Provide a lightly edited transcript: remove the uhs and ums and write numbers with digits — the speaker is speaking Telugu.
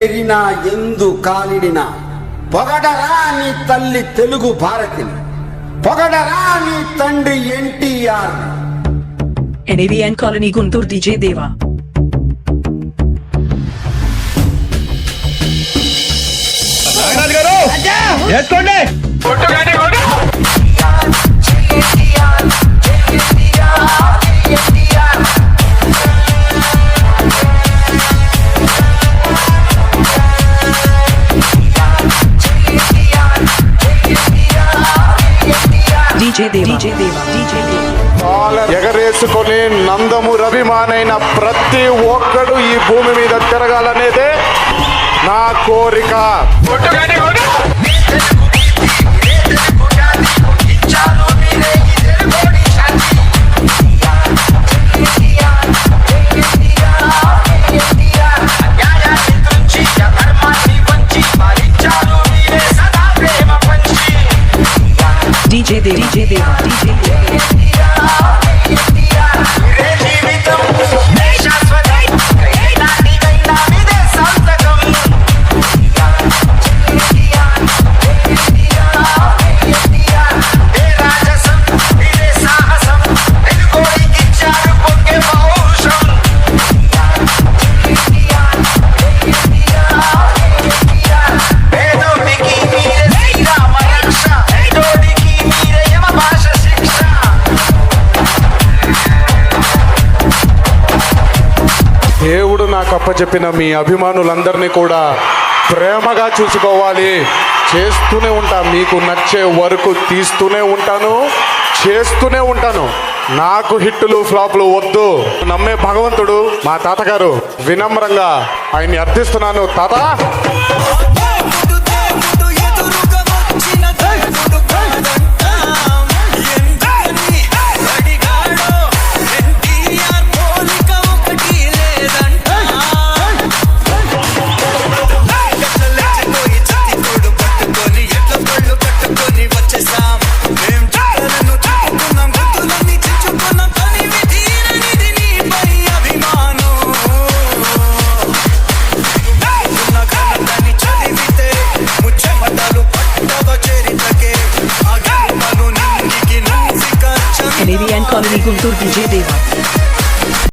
ఎగినా ఎందు కాలిడినా పొగడరా నీ తల్లి తెలుగు భారతిని, పొగడరా నీ తండ్రి NTR. NAVN colony Guntur DJ దేవా. ఎగరేసుకొని నందమూరభిమానైన ప్రతి ఒక్కడు ఈ భూమి మీద తిరగాలనేదే నా కోరిక. DJ Deva. దేవుడు నాకు అప్పచెప్పిన మీ అభిమానులందరినీ కూడా ప్రేమగా చూసుకోవాలి. చేస్తూనే ఉంటా, మీకు నచ్చే వరకు తీస్తూనే ఉంటాను, చేస్తూనే ఉంటాను. నాకు హిట్టులు ఫ్లాపులు వద్దు. నమ్మే భగవంతుడు మా తాతగారు. వినమ్రంగా ఆయన్ని అర్థిస్తున్నాను. తాత NAVN కాలనీ గుంటూరు DJ దేవా.